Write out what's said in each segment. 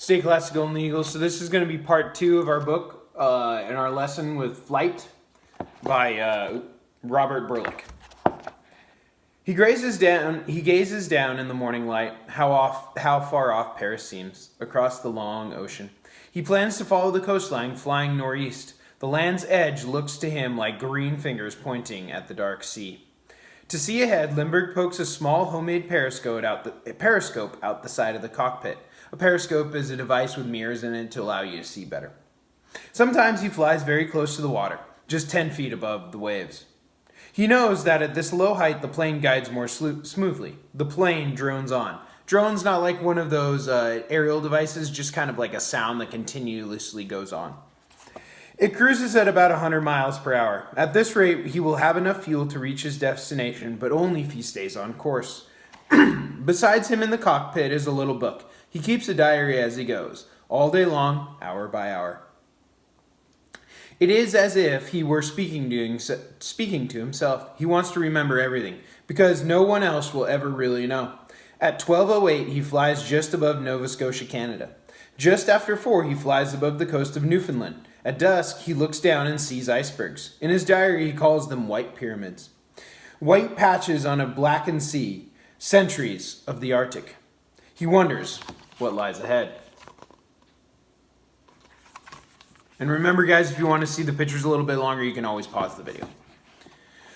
Stay classical and legal. So this is going to be part 2 of our book in our lesson with Flight by Robert Burlick. He gazes down in the morning light, how far off Paris seems, across the long ocean. He plans to follow the coastline, flying northeast. The land's edge looks to him like green fingers pointing at the dark sea. To see ahead, Lindbergh pokes a small homemade periscope out the side of the cockpit. A periscope is a device with mirrors in it to allow you to see better. Sometimes he flies very close to the water, just 10 feet above the waves. He knows that at this low height, the plane guides more smoothly. The plane drones on. Drone's not like one of those aerial devices, just kind of like a sound that continuously goes on. It cruises at about 100 miles per hour. At this rate, he will have enough fuel to reach his destination, but only if he stays on course. Besides him in the cockpit is a little book. He keeps a diary as he goes, all day long, hour by hour. It is as if he were speaking to himself. He wants to remember everything, because no one else will ever really know. At 12:08, he flies just above Nova Scotia, Canada. Just after 4, he flies above the coast of Newfoundland. At dusk, he looks down and sees icebergs. In his diary, he calls them white pyramids. White patches on a blackened sea, centuries of the Arctic. He wonders what lies ahead. And remember, guys, if you want to see the pictures a little bit longer, you can always pause the video.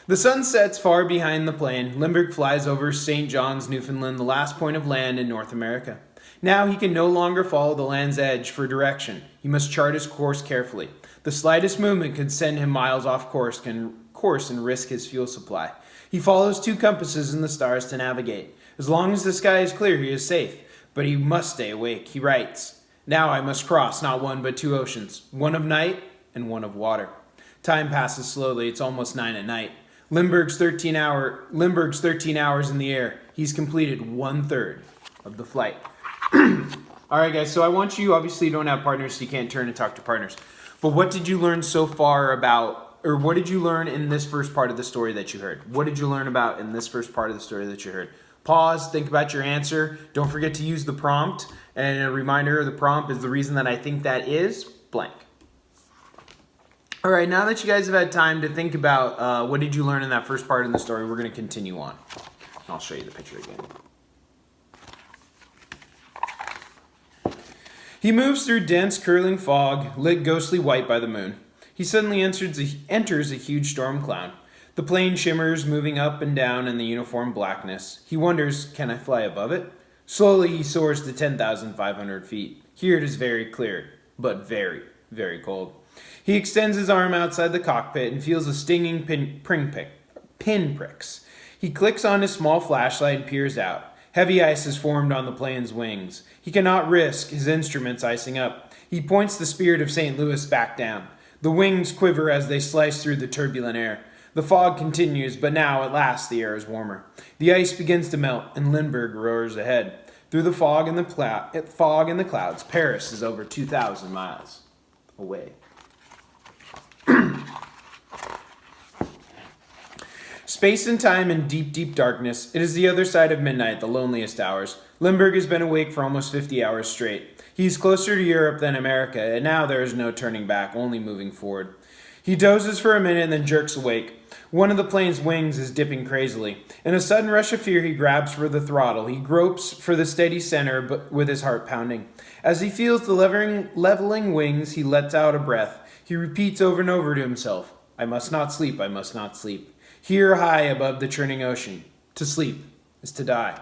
The sun sets far behind the plane. Lindbergh flies over St. John's, Newfoundland, the last point of land in North America. Now he can no longer follow the land's edge for direction. He must chart his course carefully. The slightest movement could send him miles off course and risk his fuel supply. He follows 2 compasses in the stars to navigate. As long as the sky is clear, he is safe. But he must stay awake. He writes, "Now I must cross not one but 2 oceans, one of night and one of water." Time passes slowly. It's almost 9 at night. Lindbergh's 13 hours in the air. He's completed 1/3 of the flight. All right, guys. So I want you, obviously you don't have partners, so you can't turn and talk to partners. But what did you learn so far about, or what did you learn in this first part of the story that you heard? What did you learn about in this first part of the story that you heard? Pause, think about your answer. Don't forget to use the prompt. And a reminder, the prompt is the reason that I think that is blank. All right, now that you guys have had time to think about what did you learn in that first part of the story, we're going to continue on. I'll show you the picture again. He moves through dense, curling fog, lit ghostly white by the moon. He suddenly enters a huge storm cloud. The plane shimmers, moving up and down in the uniform blackness. He wonders, can I fly above it? Slowly he soars to 10,500 feet. Here it is very clear, but very, very cold. He extends his arm outside the cockpit and feels a stinging pin pricks. He clicks on his small flashlight and peers out. Heavy ice has formed on the plane's wings. He cannot risk his instruments icing up. He points the Spirit of St. Louis back down. The wings quiver as they slice through the turbulent air. The fog continues, but now, at last, the air is warmer. The ice begins to melt, and Lindbergh roars ahead. Through the fog and the clouds, Paris is over 2,000 miles away. Space and time in deep, deep darkness. It is the other side of midnight, the loneliest hours. Lindbergh has been awake for almost 50 hours straight. He's closer to Europe than America, and now there is no turning back, only moving forward. He dozes for a minute and then jerks awake. One of the plane's wings is dipping crazily. In a sudden rush of fear, he grabs for the throttle. He gropes for the steady center, but with his heart pounding. As he feels the leveling wings, he lets out a breath. He repeats over and over to himself, "I must not sleep, I must not sleep." Here high above the churning ocean. To sleep is to die.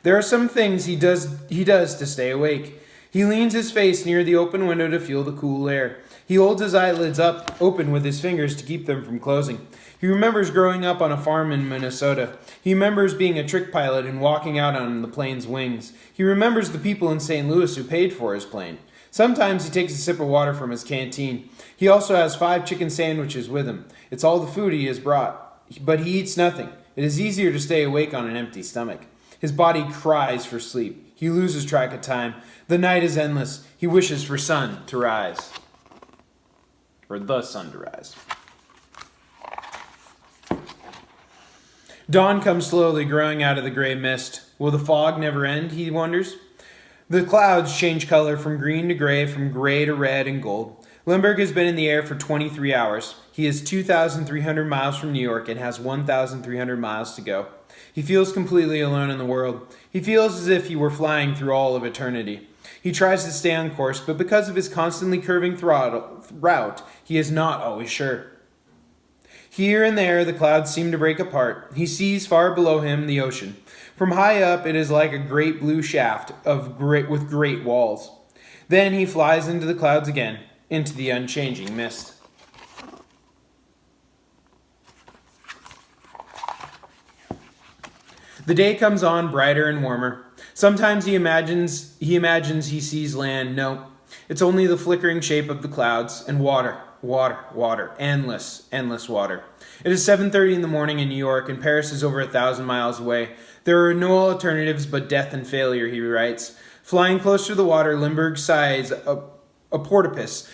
There are some things he does to stay awake. He leans his face near the open window to feel the cool air. He holds his eyelids open with his fingers to keep them from closing. He remembers growing up on a farm in Minnesota. He remembers being a trick pilot and walking out on the plane's wings. He remembers the people in St. Louis who paid for his plane. Sometimes he takes a sip of water from his canteen. He also has 5 chicken sandwiches with him. It's all the food he has brought. But he eats nothing. It is easier to stay awake on an empty stomach. His body cries for sleep. He loses track of time. The night is endless. He wishes for sun to rise. Or the sun to rise. Dawn comes slowly, growing out of the gray mist. Will the fog never end, he wonders? The clouds change color from green to gray, from gray to red and gold. Lindbergh has been in the air for 23 hours. He is 2,300 miles from New York and has 1,300 miles to go. He feels completely alone in the world. He feels as if he were flying through all of eternity. He tries to stay on course, but because of his constantly curving route, he is not always sure. Here and there, the clouds seem to break apart. He sees far below him the ocean. From high up, it is like a great blue shaft with great walls. Then he flies into the clouds again, into the unchanging mist. The day comes on brighter and warmer. Sometimes he imagines he sees land. No, it's only the flickering shape of the clouds and water. Water, endless water. It is 7:30 in the morning in New York, and Paris is over 1,000 miles away. There are no alternatives but death and failure, he writes. Flying close to the water, Lindbergh sighs a porpoise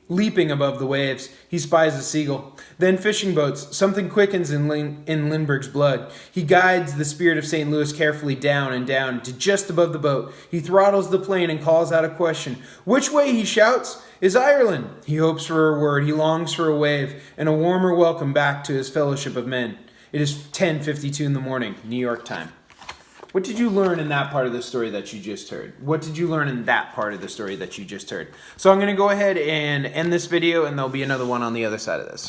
leaping above the waves. He spies a seagull. Then fishing boats. Something quickens in Lindbergh's blood. He guides the Spirit of St. Louis carefully down and down to just above the boat. He throttles the plane and calls out a question. Which way, he shouts, is Ireland? He hopes for a word. He longs for a wave and a warmer welcome back to his fellowship of men. It is 10:52 in the morning, New York time. What did you learn in that part of the story that you just heard? What did you learn in that part of the story that you just heard? So I'm going to go ahead and end this video, and there'll be another one on the other side of this.